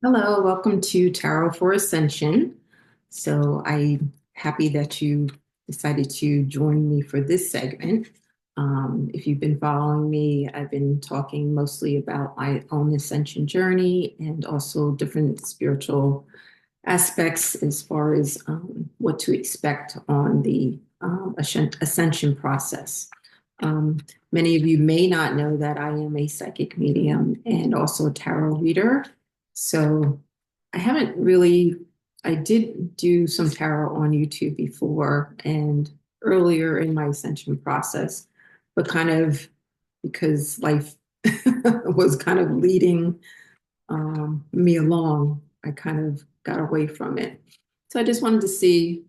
Hello, welcome to Tarot for Ascension. So I'm happy that you decided to join me for this segment. If you've been following me, I've been talking mostly about my own ascension journey and also different spiritual aspects as far as what to expect on the ascension process. Um, Many of you may not know that I am a psychic medium and also a tarot reader. So I haven't really, I did do some tarot on YouTube before and earlier in my ascension process, but kind of because life was kind of leading me along, I kind of got away from it. So I just wanted to see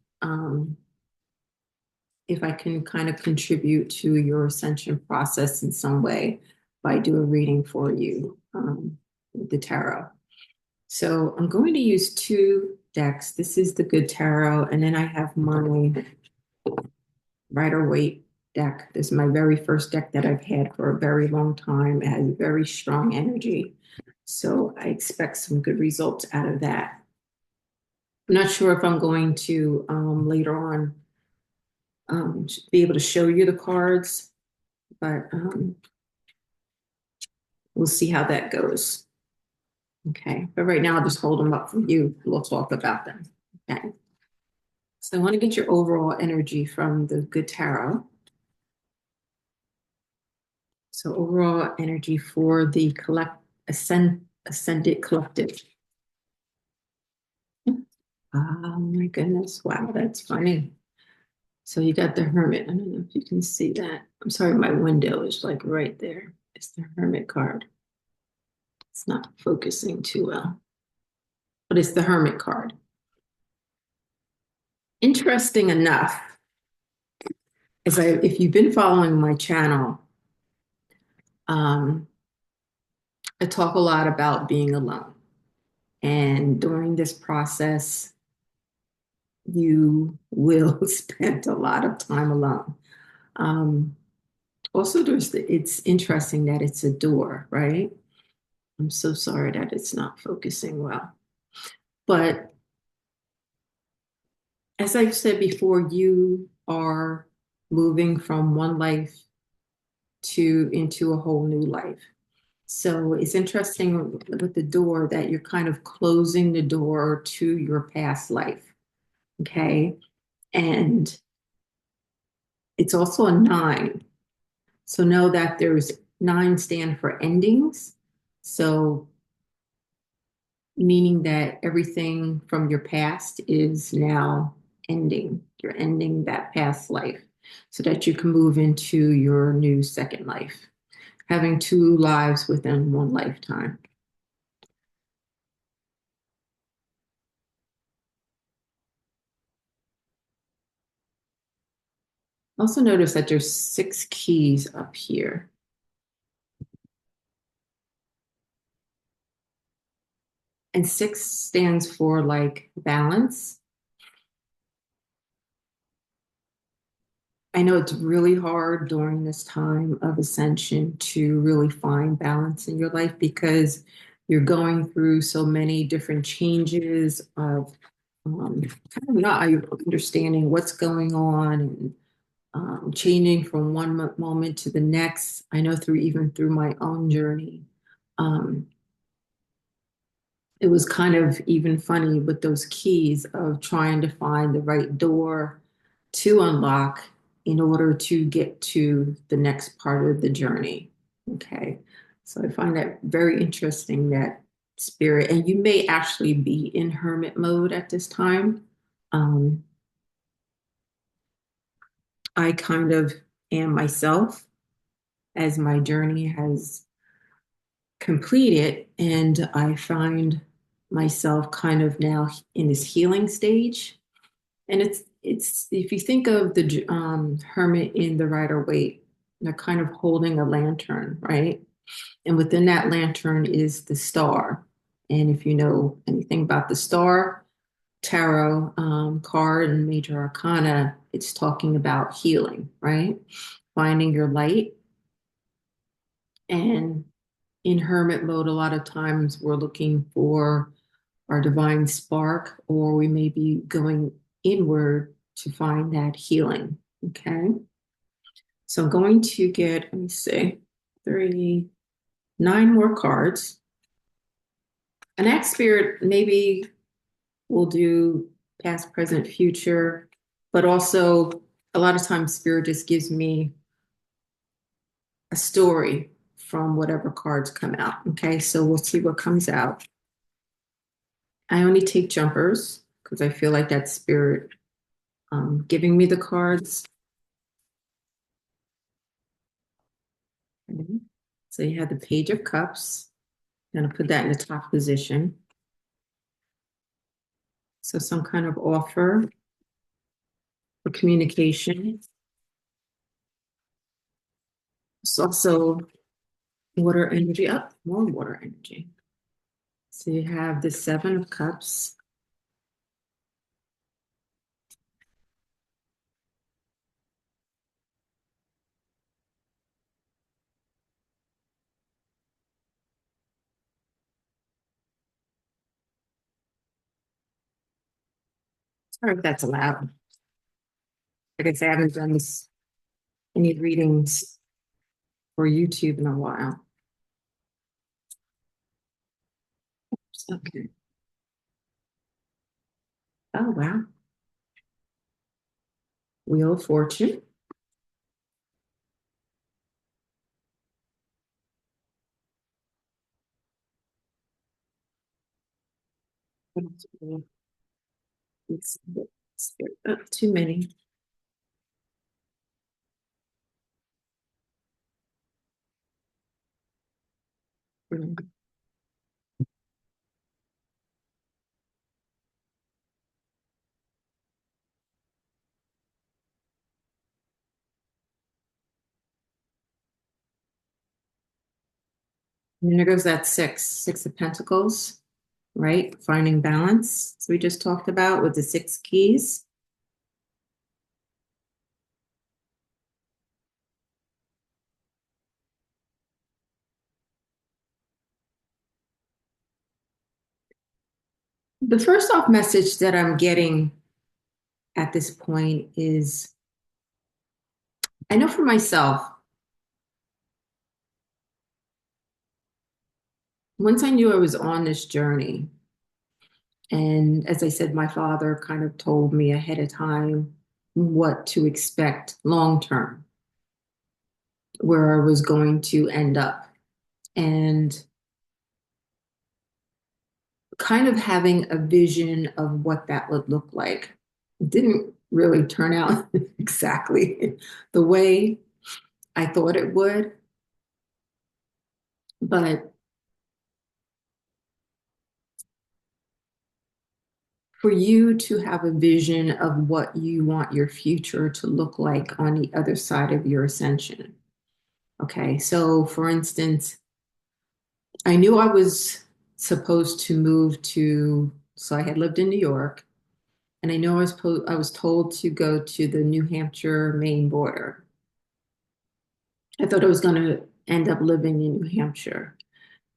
if I can kind of contribute to your ascension process in some way by doing a reading for you with the tarot. So I'm going to use two decks. This is the Good Tarot, and then I have my Rider Waite deck. This is my very first deck that I've had for a very long time. It has very strong energy. So I expect some good results out of that. I'm not sure if I'm going to later on be able to show you the cards, but we'll see how that goes. Okay, but right now I'll just hold them up for you. We'll talk about them. Okay, so I want to get your overall energy from the Good Tarot. So overall energy for the ascended collective. Oh my goodness, wow, that's funny. So you got the Hermit. I don't know if you can see that. I'm sorry, my window is like right there. It's the Hermit card. It's not focusing too well, but it's the Hermit card. Interesting enough, if you've been following my channel, um, I talk a lot about being alone. And during this process, you will spend a lot of time alone. Um, Also, it's interesting that it's a door, right? I'm so sorry that it's not focusing well. But as I've said before, you are moving from one life to into a whole new life. So it's interesting with the door that you're kind of closing the door to your past life. Okay. And it's also a nine. So know that there's nine stand for endings. So meaning that everything from your past is now ending. You're ending that past life so that you can move into your new second life, having two lives within one lifetime. Also notice that there's six keys up here. And six stands for like balance. I know it's really hard during this time of ascension to really find balance in your life because you're going through so many different changes of kind of not understanding what's going on and changing from one moment to the next. I know even through my own journey. Um, it was kind of even funny with those keys of trying to find the right door to unlock in order to get to the next part of the journey. Okay. So I find that very interesting that spirit, and you may actually be in hermit mode at this time. Um, I kind of am myself as my journey has completed, and I find myself kind of now in this healing stage. And it's if you think of the hermit in the Rider Waite, they're kind of holding a lantern, right? And within that lantern is the star. And if you know anything about the star tarot card and major arcana, it's talking about healing, right? Finding your light. And in hermit mode, a lot of times we're looking for our divine spark, or we may be going inward to find that healing. Okay. So I'm going to get, let me see, 9 more cards. And that spirit maybe will do past, present, future, but also a lot of times spirit just gives me a story from whatever cards come out. Okay, so we'll see what comes out. I only take jumpers because I feel like that spirit giving me the cards. Okay. So you have the Page of Cups. I'm going to put that in the top position. So some kind of offer for communication. It's also water energy. Up, more water energy. So you have the 7 of Cups. Sorry if that's allowed. Like I say, I haven't done any readings for YouTube in a while. Okay. Oh, wow. Wheel of Fortune. It's too many. And there goes that 6 of Pentacles, right? Finding balance. So we just talked about with the 6 keys. The first off message that I'm getting at this point is, I know for myself, once I knew I was on this journey, and as I said, my father kind of told me ahead of time what to expect long term, where I was going to end up. And kind of having a vision of what that would look like. It didn't really turn out exactly the way I thought it would, but for you to have a vision of what you want your future to look like on the other side of your ascension. Okay, so for instance, I knew I was supposed to move to, so I had lived in New York, and I know I was told to go to the New Hampshire Maine border. I thought I was going to end up living in New Hampshire,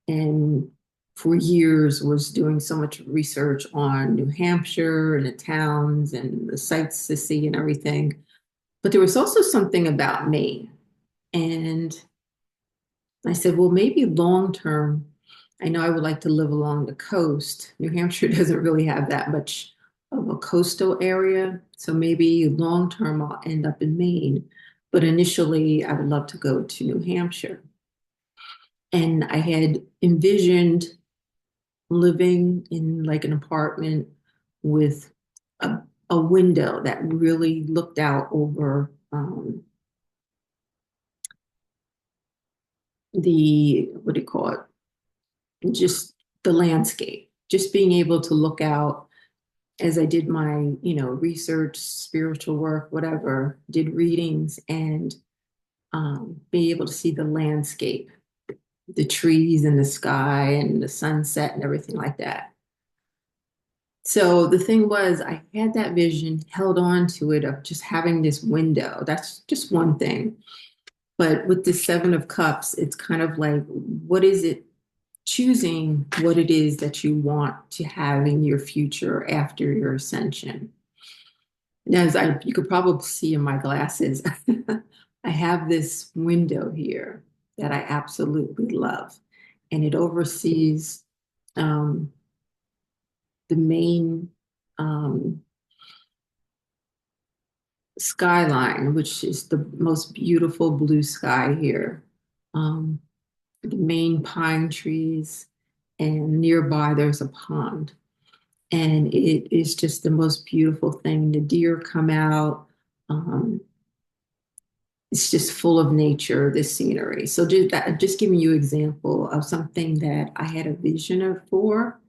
and for years was doing so much research on New Hampshire and the towns and the sights to see and everything. But there was also something about Maine. And I said, well, maybe long term, I know I would like to live along the coast. New Hampshire doesn't really have that much of a coastal area. So maybe long term, I'll end up in Maine. But initially, I would love to go to New Hampshire. And I had envisioned living in like an apartment with a window that really looked out over the, what do you call it? Just the landscape, just being able to look out as I did my, research, spiritual work, whatever, did readings and be able to see the landscape, the trees and the sky and the sunset and everything like that. So the thing was, I had that vision, held on to it of just having this window. That's just one thing. But with the 7 of Cups, it's kind of like, what is it choosing what it is that you want to have in your future after your ascension. And you could probably see in my glasses, I have this window here that I absolutely love, and it oversees um, the main um, skyline, which is the most beautiful blue sky here. Um, the main pine trees, and nearby there's a pond. And it is just the most beautiful thing. The deer come out. Um, it's just full of nature, this scenery. So just giving you an example of something that I had a vision of for,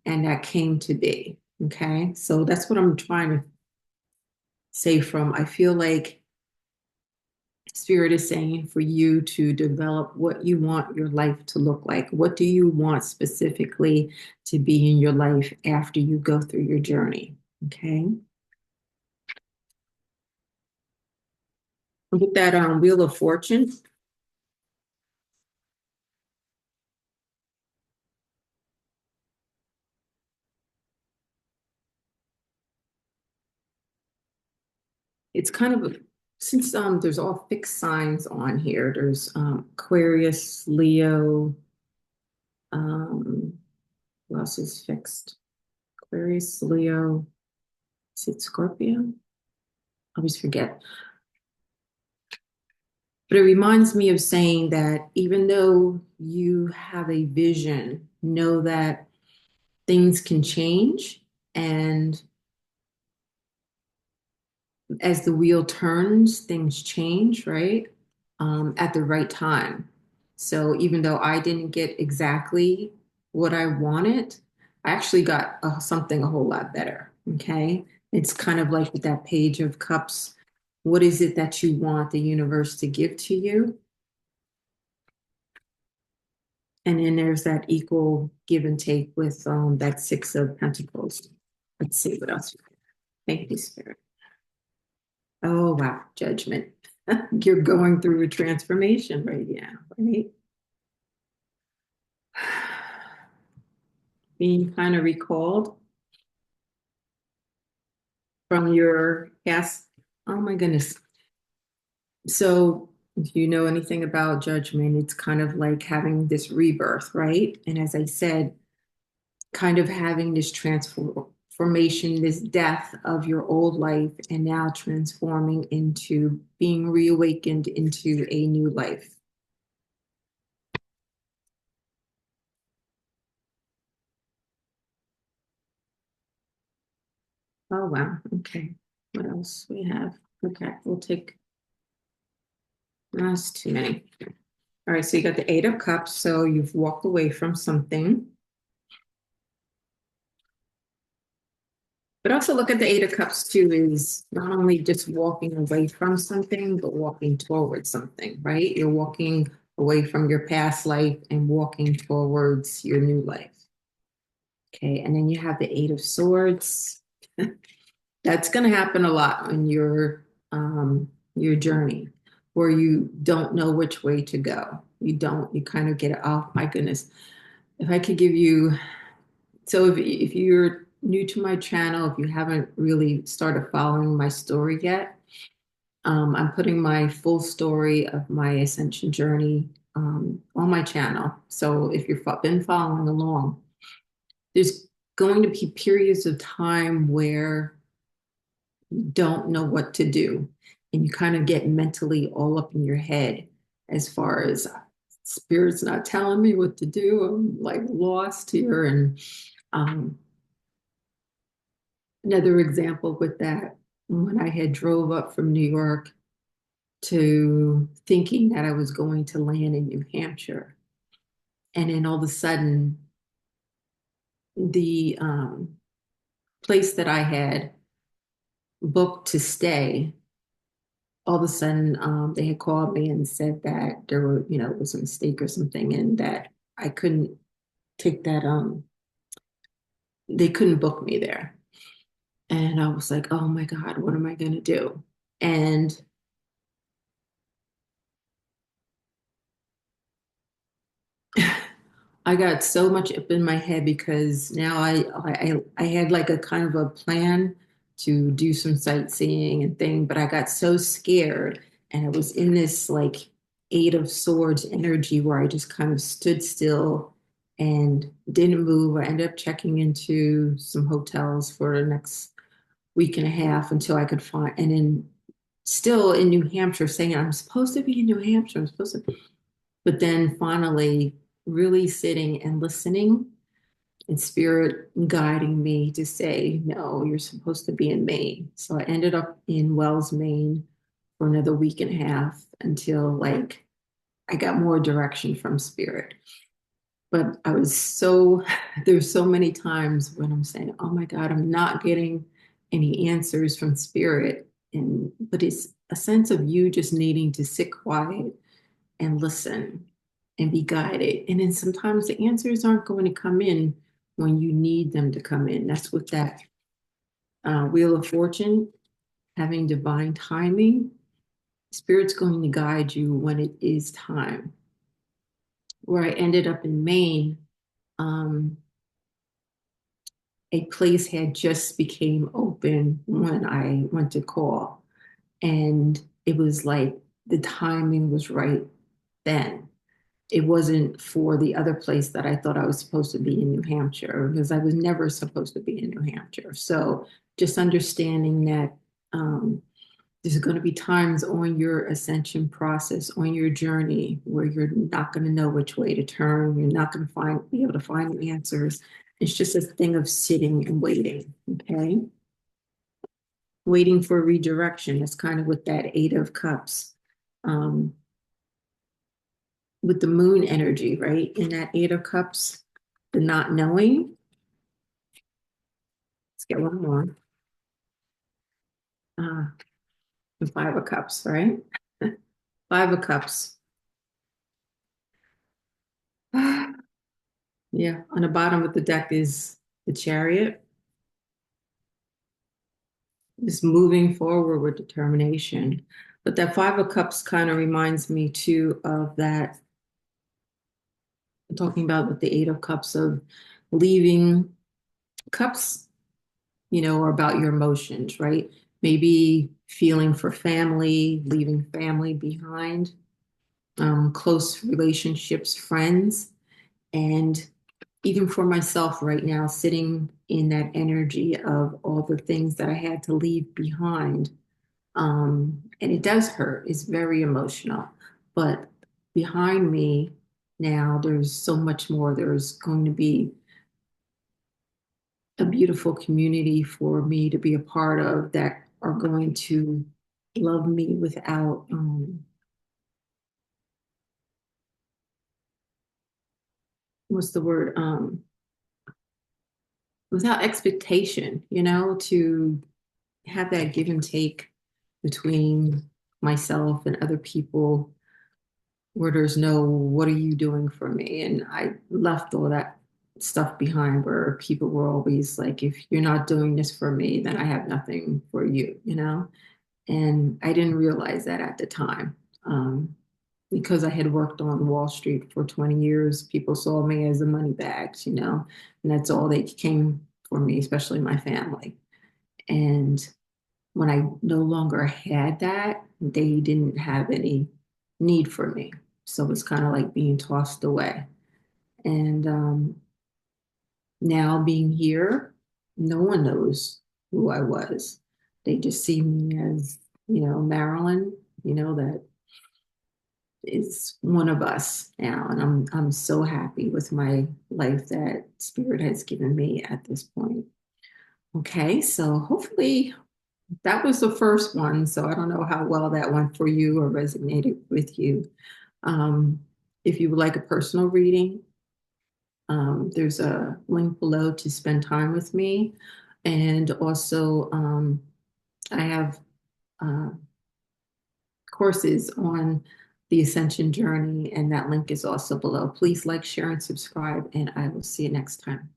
and that came to be. Okay, so that's what I'm trying to say. From I feel like Spirit is saying for you to develop what you want your life to look like. What do you want specifically to be in your life after you go through your journey? Okay. With that Wheel of Fortune, it's kind of since there's all fixed signs on here. There's Aquarius, Leo, um, who else is fixed? Aquarius, Leo, is it Scorpio? I always forget. But it reminds me of saying that even though you have a vision, know that things can change. And as the wheel turns, things change, right? At the right time. So even though I didn't get exactly what I wanted, I actually got something a whole lot better. Okay. It's kind of like with that Page of Cups. What is it that you want the universe to give to you? And then there's that equal give and take with that Six of Pentacles. Let's see what else. Thank you, Spirit. Oh, wow. Judgment. You're going through a transformation right now, right? Being kind of recalled from your past. Oh, my goodness. So, if you know anything about judgment, it's kind of like having this rebirth, right? And as I said, kind of having this transformation, this death of your old life, and now transforming into being reawakened into a new life. Oh, wow. Okay. What else we have? Okay, we'll take, that's too many. All right, so you got the Eight of Cups. So you've walked away from something. But also look at the Eight of Cups too, is not only just walking away from something, but walking towards something, right? You're walking away from your past life and walking towards your new life. Okay, and then you have the Eight of Swords. That's going to happen a lot on your journey, where you don't know which way to go. You kind of get, oh my goodness. If I could give you, so if you're new to my channel, if you haven't really started following my story yet, I'm putting my full story of my ascension journey on my channel. So if you've been following along, there's going to be periods of time where you don't know what to do, and you kind of get mentally all up in your head as far as spirit's not telling me what to do. I'm like lost here. And um, another example with that, when I had drove up from New York to thinking that I was going to land in New Hampshire. And then all of a sudden, the place that I had booked to stay, all of a sudden, they had called me and said that there were, was a mistake or something, and that I couldn't take that, they couldn't book me there. And I was like, oh my God, what am I going to do? And I got so much up in my head because now I had like a kind of a plan to do some sightseeing and thing, but I got so scared and I was in this like Eight of Swords energy where I just kind of stood still and didn't move. I ended up checking into some hotels for the next week and a half until I could find, and then still in New Hampshire saying I'm supposed to be in New Hampshire. I'm supposed to, but then finally really sitting and listening and spirit guiding me to say, no, you're supposed to be in Maine. So I ended up in Wells, Maine for another week and a half until like I got more direction from spirit. But I was so, there's so many times when I'm saying, oh my God, I'm not getting any answers from spirit. And, but it's a sense of you just needing to sit quiet and listen and be guided. And then sometimes the answers aren't going to come in when you need them to come in. That's what that Wheel of Fortune, having divine timing, Spirit's going to guide you when it is time. Where I ended up in Maine, um, a place had just became open when I went to call. And it was like the timing was right then. It wasn't for the other place that I thought I was supposed to be in New Hampshire because I was never supposed to be in New Hampshire. So just understanding that there's going to be times on your ascension process, on your journey, where you're not going to know which way to turn. You're not going to be able to find the answers. It's just a thing of sitting and waiting. Okay, waiting for redirection. That's kind of with that Eight of Cups. Um, with the moon energy, right? In that Eight of Cups, the not knowing. Let's get one more. Uh, the Five of Cups, right? Five of Cups. Yeah, on the bottom of the deck is the Chariot, just moving forward with determination. But that Five of Cups kind of reminds me too of that, talking about with the Eight of Cups of leaving cups, are about your emotions, right? Maybe feeling for family, leaving family behind, close relationships, friends, and even for myself right now, sitting in that energy of all the things that I had to leave behind. And it does hurt, it's very emotional. But behind me now, there's so much more. There's going to be a beautiful community for me to be a part of that are going to love me without what's the word, without expectation, to have that give and take between myself and other people where there's no what are you doing for me, and I left all that stuff behind where people were always like, if you're not doing this for me, then I have nothing for you. And I didn't realize that at the time. Because I had worked on Wall Street for 20 years, people saw me as a money bags, and that's all they came for me, especially my family. And when I no longer had that, they didn't have any need for me. So it's kind of like being tossed away. And now being here, no one knows who I was. They just see me as, Marilyn, that is one of us now. And I'm so happy with my life that Spirit has given me at this point. Okay, so hopefully that was the first one. So I don't know how well that went for you or resonated with you. Um, if you would like a personal reading, there's a link below to spend time with me. And also, I have uh, courses on the Ascension journey, and that link is also below. Please like, share, and subscribe, and I will see you next time.